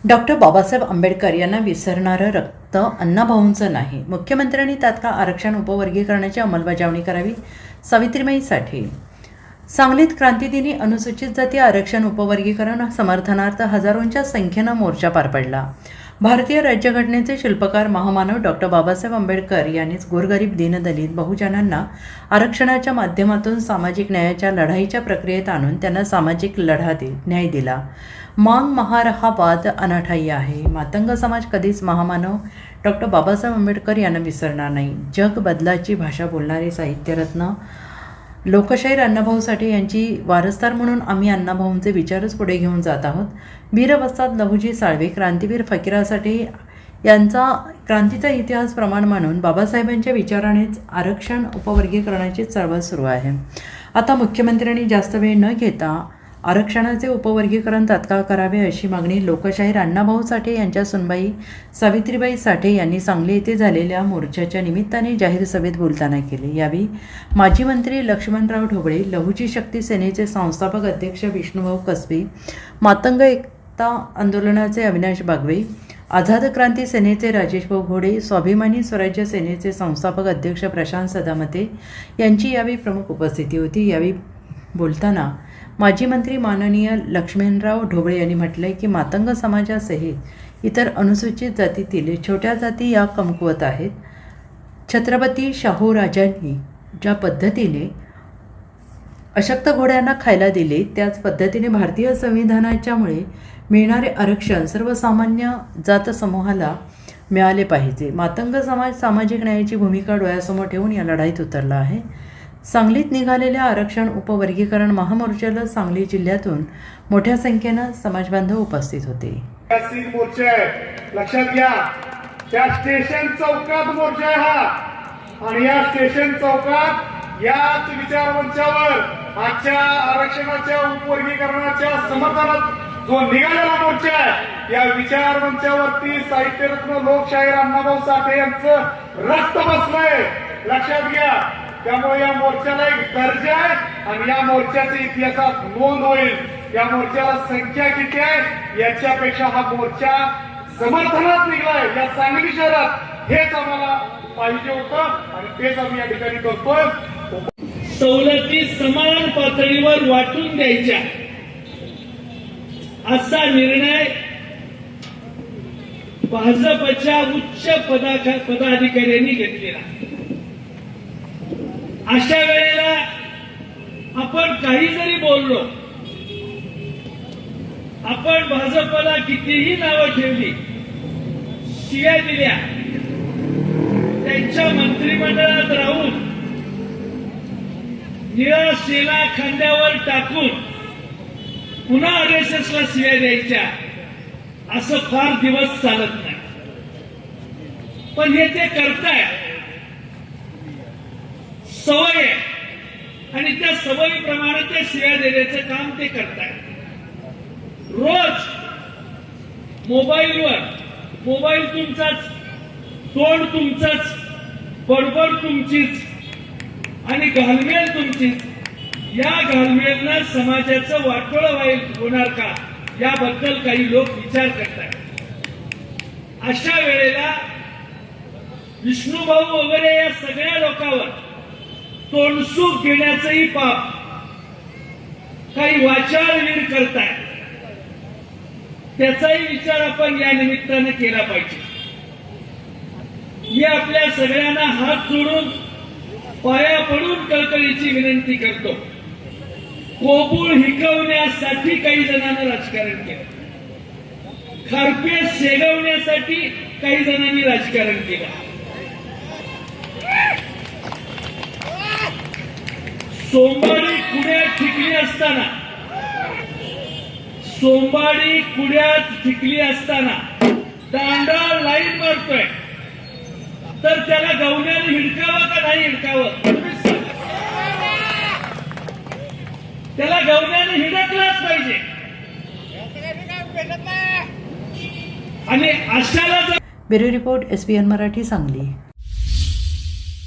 Doctor Babasaheb Ambedkar यांना विसरणारं रक्त अण्णाभाऊंचं नाही. मुख्यमंत्र्यांनी तात्काळ आरक्षण उपवर्गीकरणाची अंमलबजावणी करावी. सावित्रीबाई साठे. सांगलीत क्रांतिदिनी अनुसूचित जाती आरक्षण उपवर्गीकरण समर्थनार्थ हजारोंच्या संख्येनं मोर्चा पार पडला. भारतीय राज्यघटनेचे शिल्पकार महामानव डॉक्टर बाबासाहेब आंबेडकर यांनीच गोरगरीब दीनदलित बहुजनांना आरक्षणाच्या माध्यमातून सामाजिक न्यायाच्या लढाईच्या प्रक्रियेत आणून त्यांना सामाजिक न्याय दिला. मांग महार हा वाद अनाठायी आहे. मातंग समाज कधीच महामानव डॉक्टर बाबासाहेब आंबेडकर यांना विसरणार नाही. जग बदलाची भाषा बोलणारे साहित्यरत्न लोकशाहीर अण्णाभाऊ साठे यांची वारसदार म्हणून आम्ही अण्णाभाऊंचे विचारच पुढे घेऊन जात आहोत. वीर वस्ताद लहुजी साळवे, क्रांतीवीर फकीरा साठे यांचा क्रांतीचा इतिहास प्रमाण मानून बाबासाहेबांच्या विचारानेच आरक्षण उपवर्गीकरणाची चळवळ सुरू आहे. आता मुख्यमंत्र्यांनी जास्त वेळ न घेता आरक्षणाचे उपवर्गीकरण तात्काळ करावे अशी मागणी लोकशाहीर अण्णाभाऊ साठे यांच्या सुनबाई सावित्रीबाई साठे यांनी सांगली येथे झालेल्या मोर्चाच्या निमित्ताने जाहीर सभेत बोलताना केली. यावेळी माजी मंत्री लक्ष्मणराव ढोबळे, लहुजी शक्ती सेनेचे संस्थापक अध्यक्ष विष्णुभाऊ कसबे, मातंग एकता आंदोलनाचे अविनाश बागवे, आझाद क्रांती सेनेचे राजेशभाऊ घोडे, स्वाभिमानी स्वराज्य सेनेचे संस्थापक अध्यक्ष प्रशांत सदामते यांची यावेळी प्रमुख उपस्थिती होती. यावेळी बोलताना माजी मंत्री माननीय लक्ष्मणराव ढोबळे यांनी म्हटलं की मातंग समाजासहित इतर अनुसूचित जातीतील छोट्या जाती या कमकुवत आहेत. छत्रपती शाहू राजांनी ज्या पद्धतीने अशक्त घोड्यांना खायला दिले त्याच पद्धतीने भारतीय संविधानाच्यामुळे मिळणारे आरक्षण सर्वसामान्य जात समूहाला मिळाले पाहिजे. मातंग समाज सामाजिक न्यायाची भूमिका डोळ्यासमोर ठेवून या लढाईत उतरला आहे. सांगलीत निघालेल्या आरक्षण उपवर्गीकरण महामोर्चाला सांगली जिल्ह्यातून मोठ्या संख्येनं समाजबांधव उपस्थित होते. लक्षात घ्या, त्या स्टेशन चौकात मोर्चा आहे हा, आणि या स्टेशन चौकात याच विचारमंचावर आजच्या आरक्षणाच्या उपवर्गीकरणाच्या समर्थनात जो निघालेला मोर्चा आहे, या विचारमंचावरती साहित्यरत्न लोकशाहीर अण्णाभाऊ साठे यांचं रक्त बसलंय. लक्षात घ्या, त्यामुळे या मोर्चाला एक दर्जा आहे आणि या मोर्चाच्या इतिहासात नोंद होईल. या मोर्चाला संख्या किती आहे याच्यापेक्षा हा मोर्चा समर्थनात निघालाय या सांगली शहरात, हेच आम्हाला पाहिजे होतं आणि तेच आम्ही या ठिकाणी करतोय. सवलती समान पातळीवर वाटून द्यायच्या असा निर्णय भाजपच्या उच्च पदाधिकाऱ्यांनी घेतलेला. अशा वेळेला आपण काही जरी बोललो, आपण भाजपला कितीही नावं ठेवली, शिव्या दिल्या, त्यांच्या मंत्रिमंडळात राहून निळा शेला खांद्यावर टाकून पुन्हा आरएसएसला शिव्या द्यायच्या, असं फार दिवस चालत नाही. पण हे ते करताय, सवय आहे आणि त्या सवयीप्रमाणे ते शिव्या देण्याचं काम ते करतायत. रोज मोबाईल तुमचाच, तोंड तुमचंच, बडबड तुमचीच आणि घालमेल तुमचीच. या घालमेलनं समाजाचं वाटोळं होणार का याबद्दल काही लोक विचार करतात. अशा वेळेला विष्णुभाऊ वगैरे या सगळ्या लोकांवर तोंडसूक घेण्याचंही पाप काही वाचाळवीर करताय, त्याचाही विचार आपण या निमित्तानं केला पाहिजे. मी आपल्या सगळ्यांना हात जोडून पाया पडून कळकळीची विनंती करतो. कोबूळ हिकवण्यासाठी काही जणांना राजकारण केलं, खारपे शेगवण्यासाठी काही जणांनी राजकारण केलं. सोमवारी कुड्यात ठिकली असताना दांडा लाईन मारतोय, तर त्याला गवण्याने हिडकावं का नाही हिडकावं? त्याला गवण्याने हिडकलाच पाहिजे. आणि अशाला bureau report, SBN Marathi, Sangli.